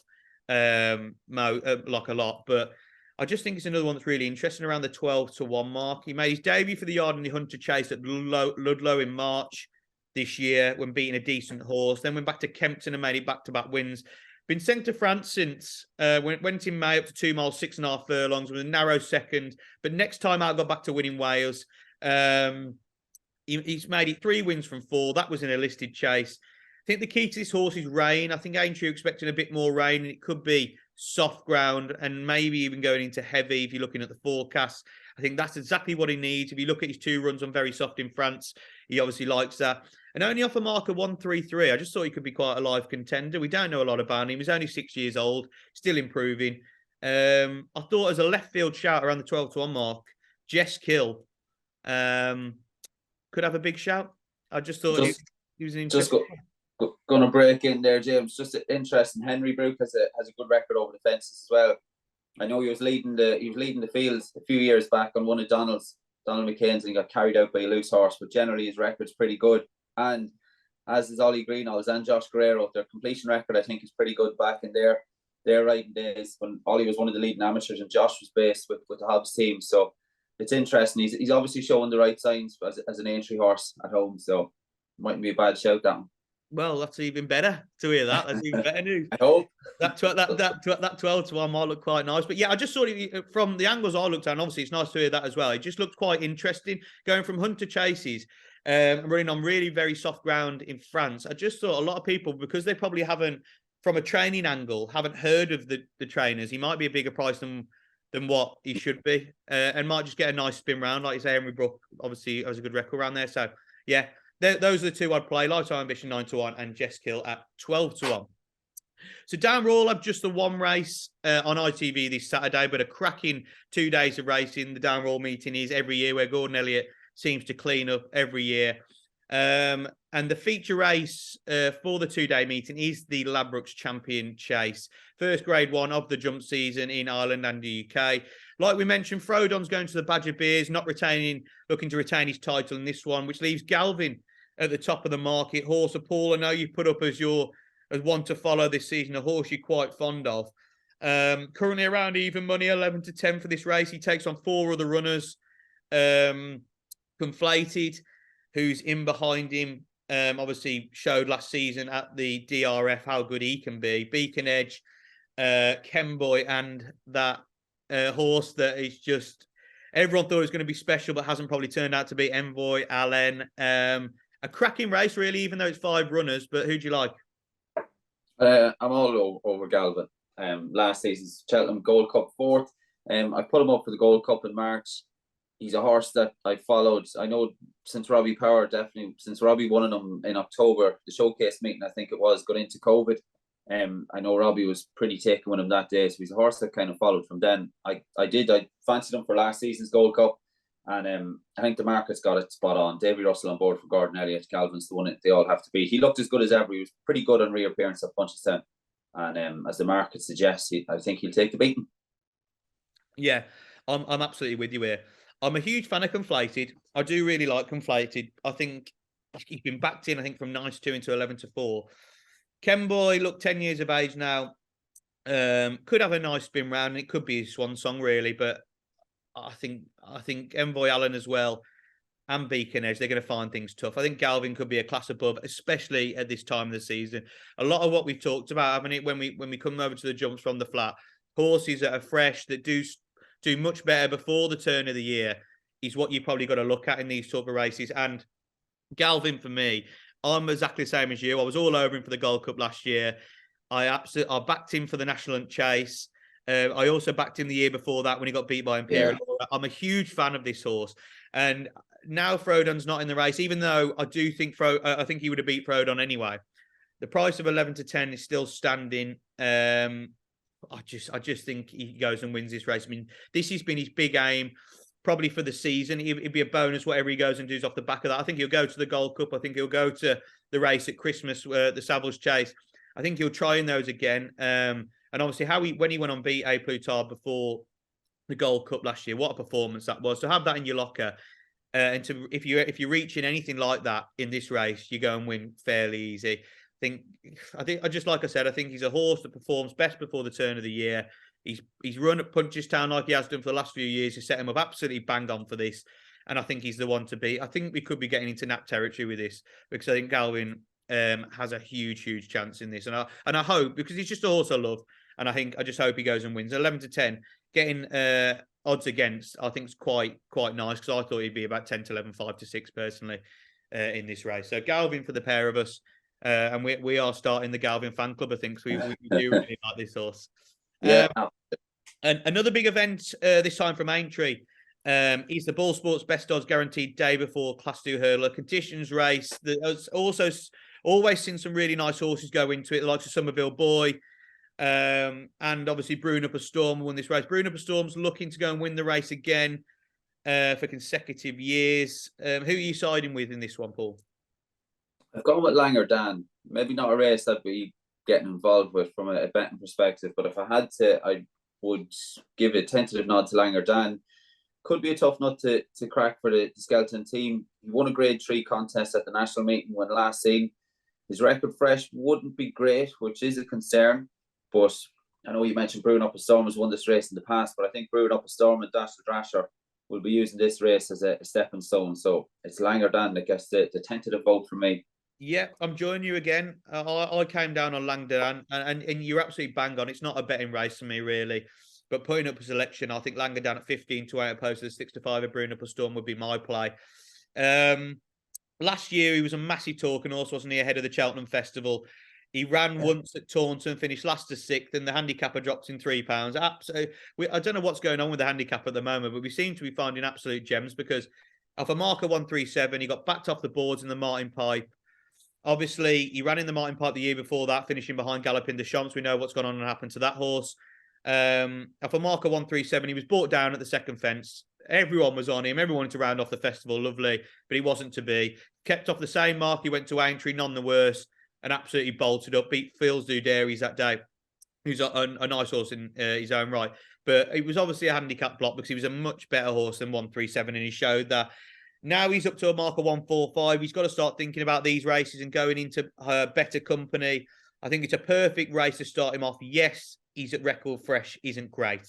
like a lot, but I just think it's another one that's really interesting around the 12 to 1 mark. He made his debut for the Yard in the Hunter Chase at Ludlow in March this year when beating a decent horse. Then went back to Kempton and made it back-to-back wins. Been sent to France since. Went in May up to 2 miles, 6.5 furlongs with a narrow second. But next time out, got back to winning Wales. He's made it 3 wins from 4. That was in a listed chase. I think the key to this horse is rain. I think Aintree are expecting a bit more rain, and it could be soft ground and maybe even going into heavy if you're looking at the forecast. I think that's exactly what he needs. If you look at his 2 runs on very soft in France, he obviously likes that. And only off a marker 133, I just thought he could be quite a live contender. We don't know a lot about him. He's only 6 years old, still improving. I thought as a left field shout around the 12 to 1 mark, Jess Kill could have a big shout. I just thought he was an interesting.
Going to break in there, James. Just interesting. Henry Brook has a good record over the fences as well. I know he was leading the fields a few years back on one of Donald McCain's, and he got carried out by a loose horse. But generally, his record's pretty good. And as is Ollie Greenall's and Josh Guerrero, their completion record I think is pretty good back in their riding days when Ollie was one of the leading amateurs and Josh was based with the Hobbs team. So it's interesting. He's obviously showing the right signs as an Aintree horse at home. So it mightn't be a bad shout, that one.
Well, that's even better to hear that. That's even better news.
I hope.
That 12 to 1 might look quite nice. But yeah, I just thought from the angles I looked at, and obviously it's nice to hear that as well. It just looked quite interesting going from Hunter Chases running on really very soft ground in France. I just thought a lot of people, because they probably haven't, from a training angle, haven't heard of the trainers, he might be a bigger price than what he should be, and might just get a nice spin round. Like you say, Henry Brook obviously has a good record around there. So yeah, those are the 2 I'd play. Lifetime Ambition 9 to 1 and Jess Kill at 12 to 1. So Down Royal have just the 1 race on ITV this Saturday, but a cracking 2 days of racing. The Down Royal meeting is every year, where Gordon Elliott seems to clean up every year. And the feature race for the 2-day meeting is the Ladbrokes Champion Chase. First Grade 1 of the jump season in Ireland and the UK. Like we mentioned, Frodon's going to the Badger Beers, looking to retain his title in this one, which leaves Galvin at the top of the market. Horse of Paul, I know you put up as one to follow this season, a horse you're quite fond of. Currently around even money, 11 to 10 for this race. He takes on 4 other runners. Conflated, who's in behind him, obviously showed last season at the DRF how good he can be. Beacon Edge, Kenboy, and that horse that is just, everyone thought it was going to be special, but hasn't probably turned out to be, Envoy, Allen. A cracking race, really, even though it's 5 runners. But who do you like?
I'm all over Galvin. Last season's Cheltenham Gold Cup 4th. I put him up for the Gold Cup in March. He's a horse that I followed. I know since Robbie Power, definitely since Robbie won him in October, the showcase meeting, I think it was, got into COVID. I know Robbie was pretty taken with him that day, so he's a horse that kind of followed from then. I fancied him for last season's Gold Cup, and I think the market's got it spot on. Davy Russell on board for Gordon Elliott. Galvin's the one that they all have to beat. He looked as good as ever. He was pretty good on reappearance at Punchestown, and as the market suggests, I think he'll take the beating.
Yeah, I'm absolutely with you here. I'm a huge fan of Conflated. I do really like Conflated. I think He's been backed in, I think, from 9-2 into 11-4. Kenboy, look, 10 years of age now. Could have a nice spin round, and it could be a swan song, really. But I think Envoy Allen as well and Beacon Edge, they're going to find things tough. I think Galvin could be a class above, especially at this time of the season. A lot of what we've talked about, haven't it, when we come over to the jumps from the flat, horses that are fresh, that do much better before the turn of the year, is what you probably got to look at in these sort of races. And Galvin, for me, I'm exactly the same as you. I was all over him for the Gold Cup last year. I backed him for the National Chase. I also backed him the year before that when he got beat by Imperial. Yeah. I'm a huge fan of this horse. And now Frodon's not in the race, even though I do think I think he would have beat Frodon anyway. The price of 11-10 is still standing. I just think he goes and wins this race. I mean, this has been his big aim, probably for the season. It'd be a bonus whatever he goes and does off the back of that. I think he'll go to the Gold Cup. I think he'll go to the race at Christmas, the Savills Chase. I think he'll try in those again. And obviously, when he went on beat A Plutard before the Gold Cup last year, what a performance that was. To have that in your locker, and if you're reaching anything like that in this race, you go and win fairly easy. I think like I said, I think he's a horse that performs best before the turn of the year. He's run at Punchestown like he has done for the last few years to set him up absolutely bang on for this, and I think he's the one to beat. I think we could be getting into nap territory with this, because I think Galvin has a huge chance in this, and I hope, because he's just a horse I love, and I just hope he goes and wins. 11-10, getting odds against, I think, is quite nice, because I thought he'd be about 10-11, 5-6 personally in this race. So Galvin for the pair of us, and we are starting the Galvin fan club. I think so we do really like this horse.
Yeah.
And another big event this time from Aintree is the Ball Sports Best Odds Guaranteed Day before Class 2 Hurdler Conditions race. There's also always seen some really nice horses go into it, like Somerville Boy, and obviously Brewing Up a Storm won this race. Brewing Up a Storm's looking to go and win the race again for consecutive years. Who are you siding with in this one, Paul?
I've gone with Langer Dan. Maybe not a race I'd be getting involved with from a betting perspective, but if I had to, I would give a tentative nod to Langer Dan. Could be a tough nut to crack for the Skeleton team. He won a Grade 3 contest at the national meeting when last seen. His record fresh wouldn't be great, which is a concern. But I know you mentioned Brewing Up a Storm has won this race in the past, but I think Brewing Up a Storm and Dash the Drasher will be using this race as a stepping stone. So it's Langer Dan that gets the tentative vote for me.
Yeah, I'm joining you again. I came down on Langdon, and you're absolutely bang on. It's not a betting race for me, really. But putting up a selection, I think Langdon at 15-8 opposed to the 6-5 of Brewing Up a Storm would be my play. Last year, he was a massive talking horse, wasn't he, ahead of the Cheltenham Festival. He ran once at Taunton, finished last to 6th, and the handicapper dropped in £3. Absolutely, I don't know what's going on with the handicap at the moment, but we seem to be finding absolute gems, because off a marker 137, he got backed off the boards in the Martin Pipe. Obviously, he ran in the Martin Pipe the year before that, finishing behind Galloping the Champs. We know what's gone on and happened to that horse. Off a marker 137, he was brought down at the second fence. Everyone was on him. Everyone wanted to round off the festival. Lovely. But he wasn't to be. Kept off the same mark. He went to Aintree, none the worse, and absolutely bolted up. Beat Fields Do Dairies that day. Who's a nice horse in his own right. But it was obviously a handicap block, because he was a much better horse than 137, and he showed that. Now he's up to a marker 145. He's got to start thinking about these races and going into better company. I think it's a perfect race to start him off. Yes, he's at record fresh, isn't great.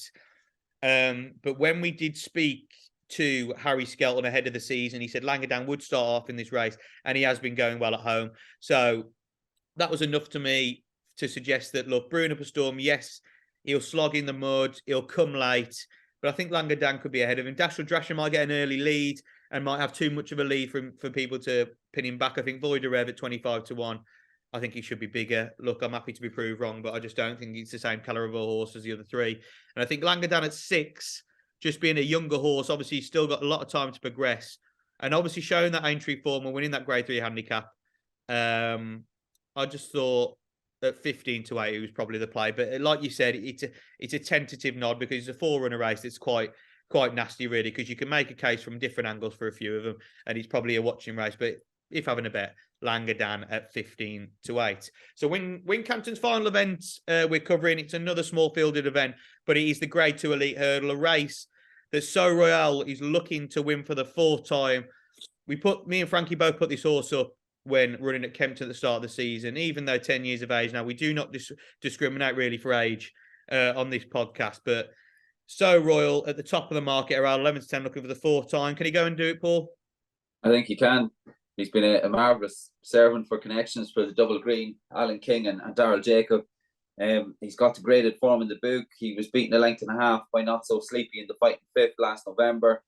But when we did speak to Harry Skelton ahead of the season, he said Langdon would start off in this race, and he has been going well at home. So that was enough to me to suggest that, look, Brewing Up a Storm, yes, he'll slog in the mud, he'll come late, but I think Langdon could be ahead of him. Dash or Drasher might get an early lead and might have too much of a lead for people to pin him back. I think Void of Rev at 25-1. I think he should be bigger. Look, I'm happy to be proved wrong, but I just don't think he's the same caliber of a horse as the other three. And I think Langdon at 6, just being a younger horse, obviously he's still got a lot of time to progress. And obviously showing that Aintree form and winning that Grade 3 handicap. I just thought at 15-8 it was probably the play. But like you said, it's a tentative nod, because it's a 4-runner race. It's quite nasty, really, because you can make a case from different angles for a few of them, and it's probably a watching race. But if having a bet, Langdon at 15-8. So Wincanton's final event we're covering, it's another small fielded event, but it is the Grade 2 Elite Hurdle, a race that So Royal is looking to win for the 4th time. Me and Frankie both put this horse up when running at Kempton at the start of the season, even though 10 years of age. Now, we do not discriminate really for age on this podcast, but So Royal at the top of the market around 11 to 10, looking for the fourth time. Can he go and do it, Paul?
I think he can. He's been a marvellous servant for connections for the double green, Alan King and Darryl Jacob. He's got the graded form in the book. He was beaten a length and a half by Not So Sleepy in the Fighting Fifth last November.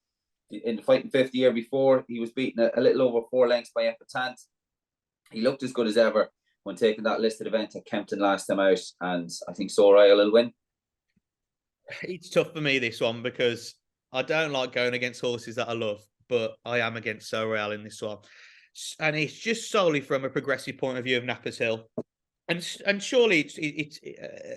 In the Fighting Fifth the year before, he was beaten a little over 4 lengths by Epitant. He looked as good as ever when taking that listed event at Kempton last time out, and I think So Royal will win.
It's tough for me, this one, because I don't like going against horses that I love, but I am against So Royal in this one. And it's just solely from a progressive point of view of Nappers Hill. And surely it's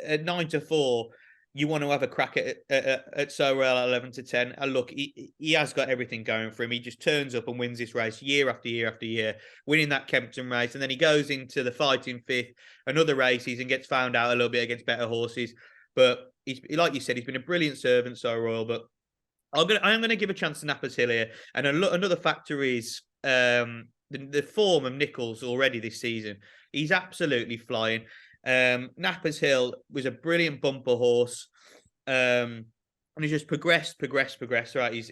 at 9 to 4, you want to have a crack at So Royal at 11 to 10. And look, he has got everything going for him. He just turns up and wins this race year after year after year, winning that Kempton race. And then he goes into the Fighting Fifth and other races and gets found out a little bit against better horses. But he's, like you said, he's been a brilliant servant, So Royal. But I'm going to give a chance to Nappers Hill here. And another factor is the form of Nichols already this season. He's absolutely flying. Nappers Hill was a brilliant bumper horse, and he's just progressed throughout his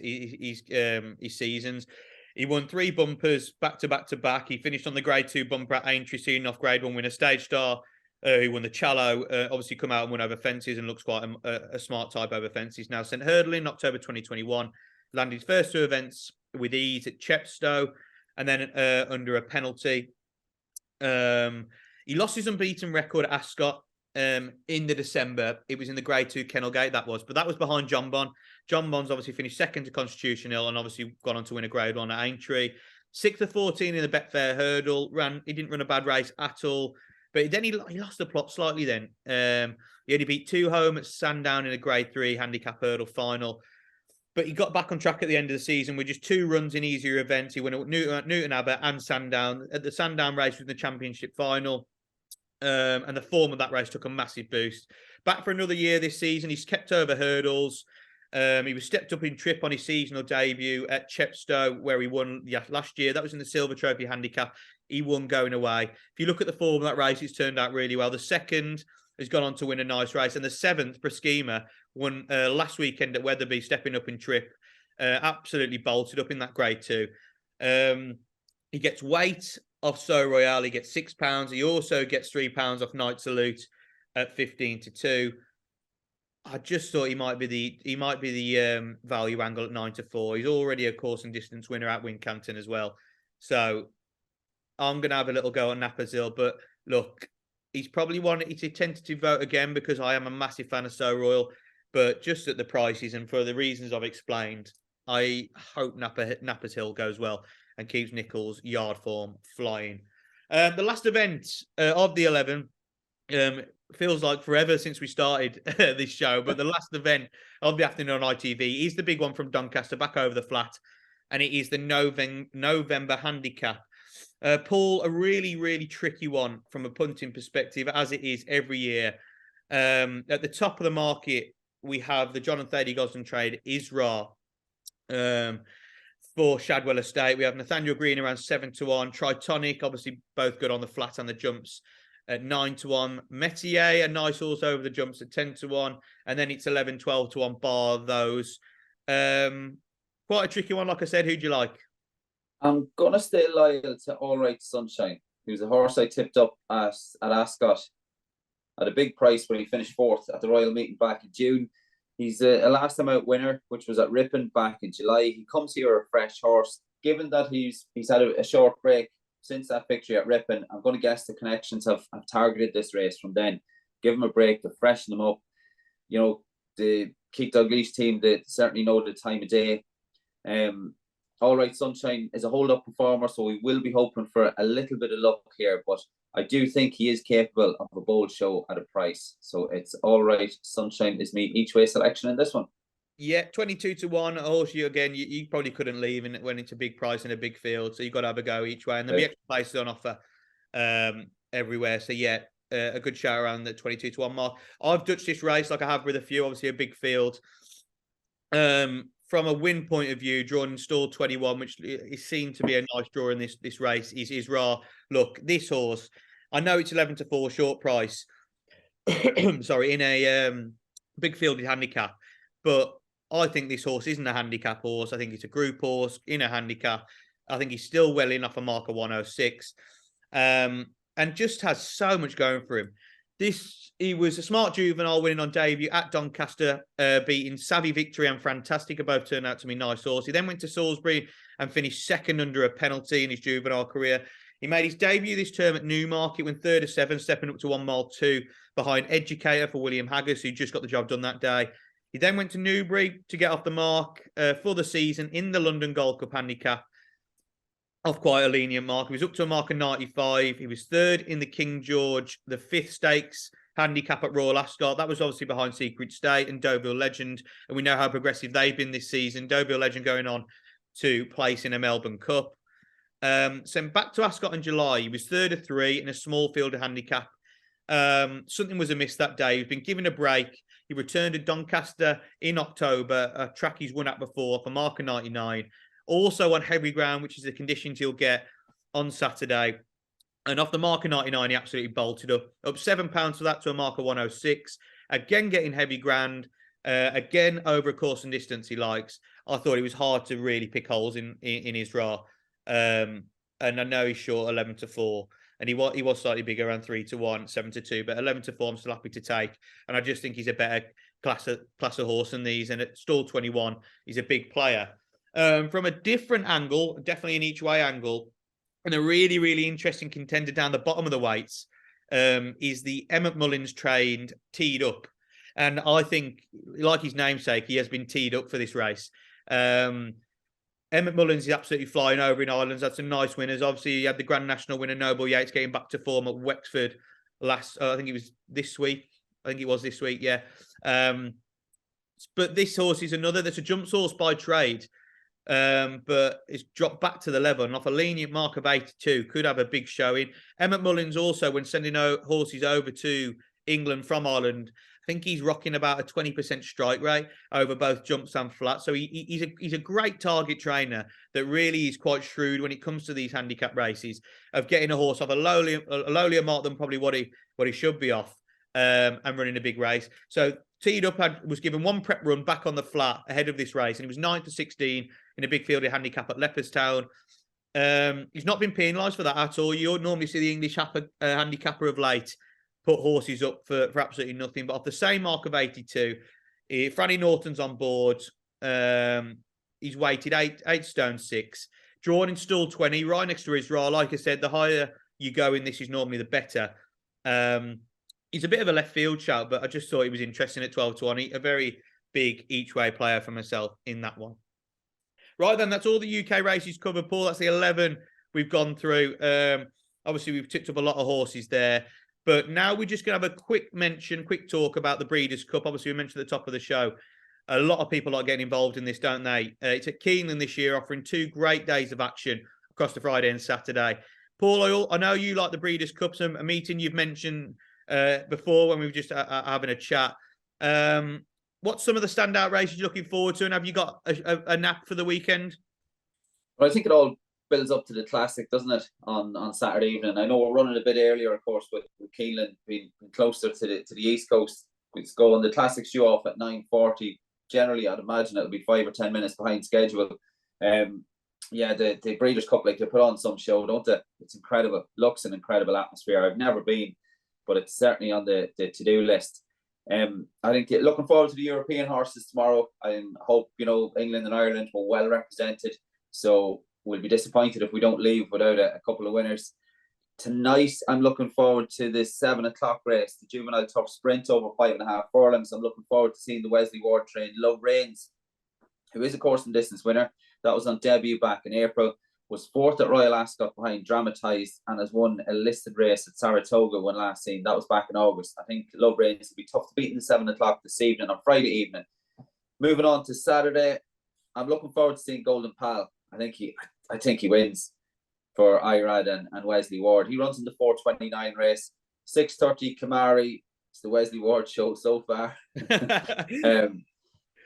seasons. He won 3 bumpers back to back. He finished on the Grade 2 bumper at Aintree, seeing off Grade 1 winner Stage Star, who won the Challow. Obviously, come out and won over fences and looks quite a smart type over fences. Now sent hurdling in October 2021, landed his first 2 events with ease at Chepstow, and then under a penalty. He lost his unbeaten record at Ascot in the December. It was in the Grade 2 Kennel Gate, but that was behind John Bon. John Bon's obviously finished second to Constitution Hill and obviously gone on to win a Grade 1 at Aintree. 6th of 14 in the Betfair Hurdle. He didn't run a bad race at all, but then he lost the plot slightly then. He only beat 2 home at Sandown in a Grade 3 handicap hurdle final. But he got back on track at the end of the season with just 2 runs in easier events. He won at Newton Abbott and Sandown. At the Sandown race was the championship final. And the form of that race took a massive boost. Back for another year this season. He's kept over hurdles. He was stepped up in trip on his seasonal debut at Chepstow, where he won last year. That was in the Silver Trophy handicap. He won going away. If you look at the form of that race, it's turned out really well. The second has gone on to win a nice race. And the 7th, Proschema, won last weekend at Wetherby, stepping up in trip. Absolutely bolted up in that Grade 2. He gets weight off So Royal. He gets £6. He also gets £3 off Night Salute at 15 to 2. I just thought he might be the value angle at 9 to 4. He's already a course and distance winner at Wincanton as well. So I'm going to have a little go on Nappers Hill. But look, he's probably one. It's a tentative vote again because I am a massive fan of So Royal. But just at the prices and for the reasons I've explained, I hope Nappers Hill goes well and keeps Nichols' yard form flying. The last event of the 11 feels like forever since we started this show, but the last event of the afternoon on ITV is the big one from Doncaster, back over the flat, and it is the November handicap. Paul, a really, really tricky one from a punting perspective, as it is every year. At the top of the market, we have the John and Thady Gosden trade, Isra, for Shadwell Estate. We have Nathaniel Green around 7 to 1. Tritonic, obviously both good on the flat and the jumps, at 9 to 1. Metier, a nice horse over the jumps at 10 to 1. And then it's 11, 12 to 1 bar those. Quite a tricky one, like I said. Who do you like?
I'm going to stay loyal to All Right Sunshine. He was a horse I tipped up at Ascot at a big price when he finished 4th at the Royal Meeting back in June. He's a last time out winner, which was at Ripon back in July. He comes here a fresh horse. Given that he's had a short break since that victory at Ripon, I'm going to guess the connections have targeted this race from then. Give him a break to freshen him up. You know, the Keith Dalglish team, they certainly know the time of day. All Right Sunshine is a hold-up performer, so we will be hoping for a little bit of luck here, but I do think he is capable of a bold show at a price. So it's All Right Sunshine is me each way selection in this one.
Yeah, 22 to 1. Horse, you probably couldn't leave when it's a big price in a big field, so you've got to have a go each way. And there'll be extra places on offer everywhere. So yeah, a good show around the 22 to 1 mark. I've dutched this race like I have with a few, obviously a big field. From from a win point of view, drawn in stall 21, which is seen to be a nice draw in this race, is Isra. Look, this horse, I know it's 11-4 short price, sorry, in a big fielded handicap, but I think this horse isn't a handicap horse. I think it's a group horse in a handicap. I think he's still well enough a marker 106, and just has so much going for him. He was a smart juvenile winning on debut at Doncaster, beating Savvy Victory and Fantastic. Both turned out to be nice horse. He then went to Salisbury and finished second under a penalty in his juvenile career. He made his debut this term at Newmarket, went 3rd of 7, stepping up to 1 mile 2 behind Educator for William Haggis, who just got the job done that day. He then went to Newbury to get off the mark for the season in the London Gold Cup handicap, off quite a lenient mark. He was up to a mark of 95. He was 3rd in the King George, the 5th stakes handicap at Royal Ascot. That was obviously behind Secret State and Deauville Legend. And we know how progressive they've been this season. Deauville Legend going on to place in a Melbourne Cup. Sent back to Ascot in July. He was 3rd of 3 in a small field of handicap. Something was amiss that day. He's been given a break. He returned to Doncaster in October, a track he's won at before, for marker 99. Also on heavy ground, which is the conditions he'll get on Saturday. And off the marker 99, he absolutely bolted up £7 for that to a marker 106. Again, getting heavy ground. Again, over a course and distance he likes. I thought it was hard to really pick holes in Isra. And I know he's short 11-4. And he was slightly bigger, around 3-1, 7-2. But 11-4, I'm still happy to take. And I just think he's a better class of horse than these. And at stall 21, he's a big player. From a different angle, definitely an each way angle, and a really, really interesting contender down the bottom of the weights is the Emmett Mullins trained Teed Up. And I think, like his namesake, he has been teed up for this race. Emmett Mullins is absolutely flying over in Ireland. That's some nice winners. Obviously, he had the Grand National winner, Noble Yates, getting back to form at Wexford I think it was this week. Yeah. But this horse is another that's a jumps horse by trade. But it's dropped back to the level and off a lenient mark of 82 could have a big showing. Emmett Mullins also, when sending horses over to England from Ireland, I think he's rocking about a 20% strike rate over both jumps and flats. So he's a great target trainer that really is quite shrewd when it comes to these handicap races of getting a horse off a lowlier mark than probably what he should be off, and running a big race. So Teed Up was given one prep run back on the flat ahead of this race, and he was 9-16 in a big fielded handicap at Leopardstown. He's not been penalised for that at all. You normally see the English handicapper of late put horses up for absolutely nothing. But off the same mark of 82, Franny Norton's on board. He's weighted 8 stone 6. Drawn in stall 20, right next to Israel. Like I said, the higher you go in this is normally the better. He's a bit of a left field shout, but I just thought he was interesting at 12-1. A very big each way player for myself in that one. Right then, that's all the UK races covered, Paul. That's the 11 we've gone through. Obviously, we've tipped up a lot of horses there. But now we're just going to have a quick talk about the Breeders' Cup. Obviously, we mentioned at the top of the show. A lot of people like getting involved in this, don't they? It's at Keeneland this year, offering 2 great days of action across the Friday and Saturday. Paul, I know you like the Breeders' Cup, a meeting you've mentioned before when we were just having a chat. What's some of the standout races you're looking forward to, and have you got a nap for the weekend?
Well, I think it all builds up to the Classic, doesn't it, on Saturday evening? I know we're running a bit earlier, of course, with Keeneland being closer to the East Coast. It's going, the Classics due off at 9:40. Generally, I'd imagine it'll be 5 or 10 minutes behind schedule. The Breeders' Cup, like, they put on some show, don't they? It's incredible. Looks an incredible atmosphere. I've never been, but it's certainly on the to-do list. I think looking forward to the European horses tomorrow. I hope, England and Ireland were well represented. So we'll be disappointed if we don't leave without a couple of winners. Tonight, I'm looking forward to the 7 o'clock race, the Juvenile Turf Sprint over 5.5 furlongs. I'm looking forward to seeing the Wesley Ward trained Love Reigns, who is a course and distance winner. That was on debut back in April. Was 4th at Royal Ascot behind Dramatised, and has won a listed race at Saratoga when last seen. That was back in August. I think Love Reigns will be tough to beat in the 7 o'clock this evening, on Friday evening. Moving on to Saturday, I'm looking forward to seeing Golden Pal. I think he wins for Irad and Wesley Ward. He runs in the 4:29 race. 6:30 Kamari. It's the Wesley Ward show so far. I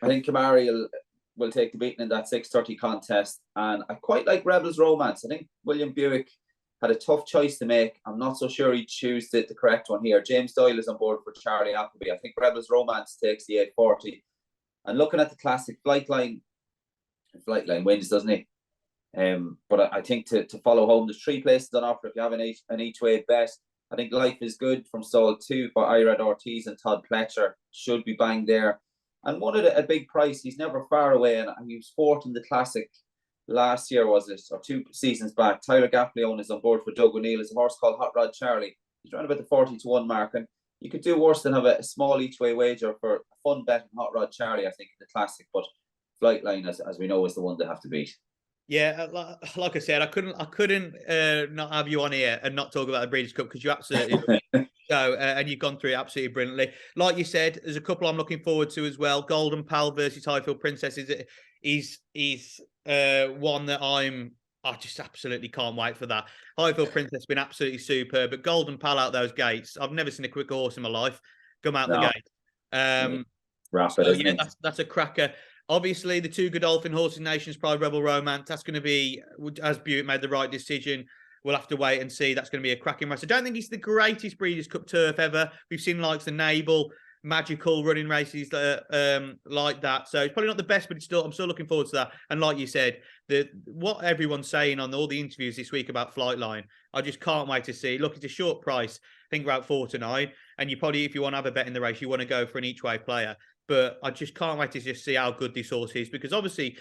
think Kamari will will take the beating in that 6:30 contest. And I quite like Rebels Romance. I think William Buick had a tough choice to make. I'm not so sure he'd choose the correct one here. James Doyle is on board for Charlie Appleby. I think Rebels Romance takes the 840. And looking at the classic, Flightline wins, doesn't he? But I think to follow home, there's 3 places on offer if you have an each way bet. I think Life is Good from stall 2 for Irad Ortiz and Todd Pletcher should be banged there. And one at a big price, he's never far away, and he was 4th in the Classic last year, was it, or 2 seasons back. Tyler Gaffleone is on board for Doug O'Neill. It's a horse called Hot Rod Charlie. He's around about the 40-1 mark, and you could do worse than have a small each way wager for a fun bet on Hot Rod Charlie, I think, in the Classic. But Flightline, as we know, is the one they have to beat.
Yeah, like I said, I couldn't not have you on here and not talk about the Breeders' Cup because you absolutely so and you've gone through it absolutely brilliantly. Like you said, there's a couple I'm looking forward to as well. Golden Pal versus Highfield Princess is one that I just absolutely can't wait for that. Highfield Princess has been absolutely superb, but Golden Pal out those gates, I've never seen a quicker horse in my life come out the gate.
Rapid,
that's a cracker. Obviously, the 2 Godolphin Horses Nations Pride Rebel Romance, that's going to be, as Buick made the right decision, we'll have to wait and see. That's going to be a cracking race. I don't think it's the greatest Breeders' Cup turf ever. We've seen likes the Naval, Magical running races like that. So it's probably not the best, but I'm still looking forward to that. And like you said, what everyone's saying on all the interviews this week about Flightline, I just can't wait to see. Look, it's a short price. I think about 4 to 9. And you probably, if you want to have a bet in the race, you want to go for an each way player. But I just can't wait to just see how good this horse is, because obviously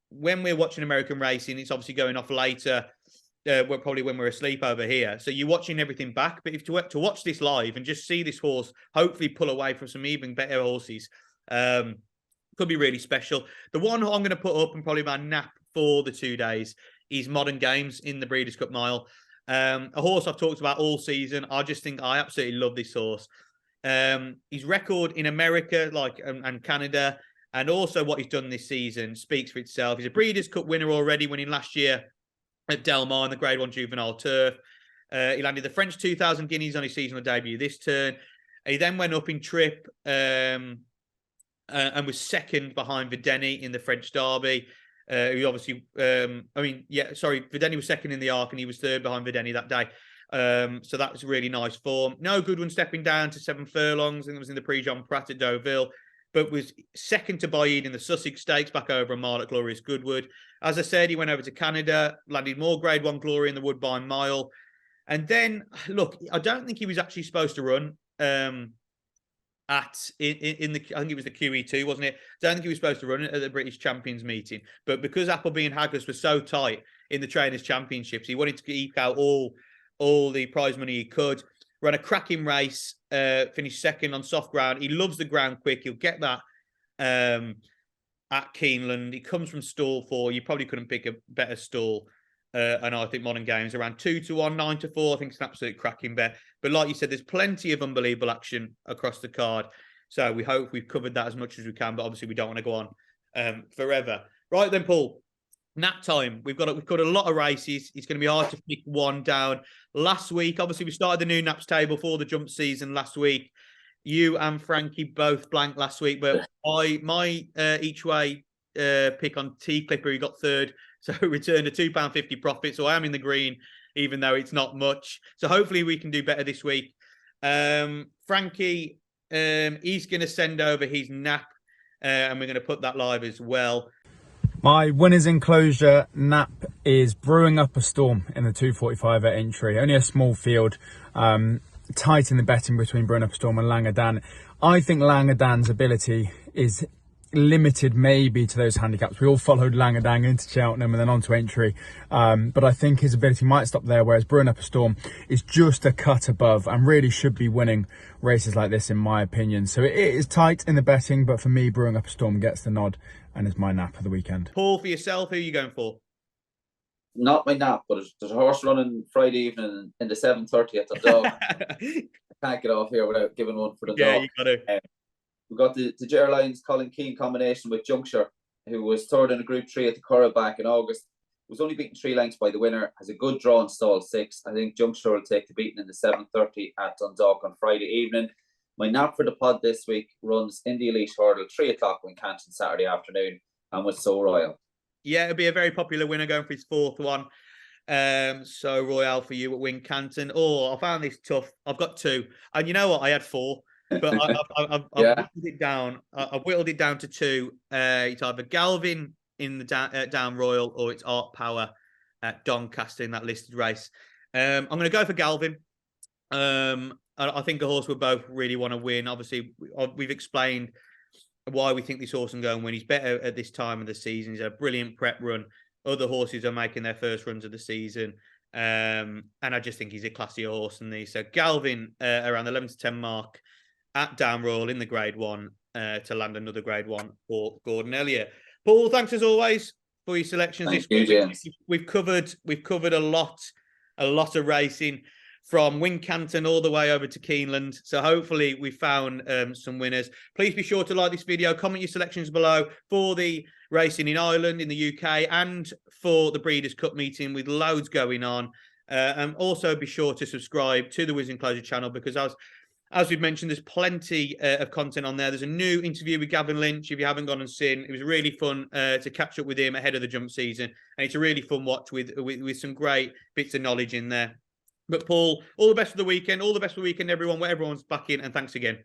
when we're watching American racing, it's obviously going off later, probably when we're asleep over here. So you're watching everything back. But if to watch this live and just see this horse hopefully pull away from some even better horses, could be really special. The one I'm going to put up and probably my nap for the 2 days is Modern Games in the Breeders' Cup Mile. A horse I've talked about all season. I just think I absolutely love this horse. His record in America, and Canada, and also what he's done this season speaks for itself. He's a Breeders' Cup winner already, winning last year at Del Mar in the Grade 1 Juvenile Turf. He landed the French 2,000 guineas on his seasonal debut this turn. He then went up in trip and was second behind Videni in the French Derby. He obviously, Videni was second in the Arc and he was third behind Videni that day. So that was really nice form. No Goodwin stepping down to 7 furlongs. I think it was in the Prix-Jean Pratt at Deauville, but was second to Baaeed in the Sussex Stakes, back over a mile at Glorious Goodwood. As I said, he went over to Canada, landed more Grade 1 glory in the Woodbine Mile. And then, look, I don't think he was actually supposed to run I think it was the QE2, wasn't it? I don't think he was supposed to run it at the British Champions meeting. But because Appleby and Haggis were so tight in the Trainers' Championships, he wanted to eke out all the prize money he could. Ran a cracking race, finished second on soft ground. He loves the ground quick. He'll get that at Keeneland. He comes from stall 4. You probably couldn't pick a better stall. And I think Modern Games around 2 to 1, 9 to 4. I think it's an absolute cracking bet. But like you said, there's plenty of unbelievable action across the card. So we hope we've covered that as much as we can. But obviously, we don't want to go on forever. Right then, Paul. Nap time. We've got a lot of races. It's going to be hard to pick one down. Last week, obviously, we started the new naps table for the jump season last week. You and Frankie both blanked last week, but my each way pick on T Clipper, he got third, so returned a £2.50 profit. So I am in the green, even though it's not much. So hopefully we can do better this week. Frankie, he's going to send over his nap, and we're going to put that live as well.
My winners enclosure nap is Brewing Up a Storm in the 245 at Aintree. Only a small field, tight in the betting between Brewing Up a Storm and Langadan. I think Langadan's ability is limited maybe to those handicaps. We all followed Langadan into Cheltenham and then on to Aintree, but I think his ability might stop there, whereas Brewing Up a Storm is just a cut above and really should be winning races like this in my opinion. So it is tight in the betting, but for me, Brewing Up a Storm gets the nod and is my nap of the weekend.
Paul, for yourself, who are you going for?
Not my nap, but there's a horse running Friday evening in the 7:30 at the dog. I can't get off here without giving one for the dog.
Yeah, you got to.
We've got the Ger Lions Colin Keane combination with Juncture, who was third in a Group 3 at the Curragh back in August. Was only beaten 3 lengths by the winner. Has a good draw in stall 6. I think Juncture will take the beating in the 7:30 at Dundalk on Friday evening. My nap for the pod this week runs in the Elite Hurdle, 3 o'clock Wincanton Saturday afternoon. and with So Royal.
Yeah, it'll be a very popular winner going for his 4th one. So Royale for you at Wincanton. Oh, I found this tough. I've got 2, and you know what? I had 4, but I've whittled it down. I've whittled it down to 2. It's either Galvin in the down Royal, or it's Art Power at Doncaster in that listed race. I'm going to go for Galvin. I think a horse will both really want to win. Obviously, we've explained why we think this horse can go and win. He's better at this time of the season. He's had a brilliant prep run. Other horses are making their first runs of the season. And I just think he's a classier horse than these. So Galvin around the 11 to 10 mark at Down Royal in the Grade 1 to land another Grade 1 for Gordon Elliott. Paul, thanks as always for your selections.
Thank you, James.
We've covered a lot of racing from Wincanton all the way over to Keeneland. So hopefully we found some winners. Please be sure to like this video, comment your selections below for the racing in Ireland, in the UK, and for the Breeders' Cup meeting with loads going on. And also be sure to subscribe to the Whiz Enclosure channel, because as we've mentioned, there's plenty of content on there. There's a new interview with Gavin Lynch, if you haven't gone and seen. It was really fun to catch up with him ahead of the jump season. And it's a really fun watch with some great bits of knowledge in there. But Paul, all the best for the weekend. All the best for the weekend, everyone, where everyone's back in. And thanks again.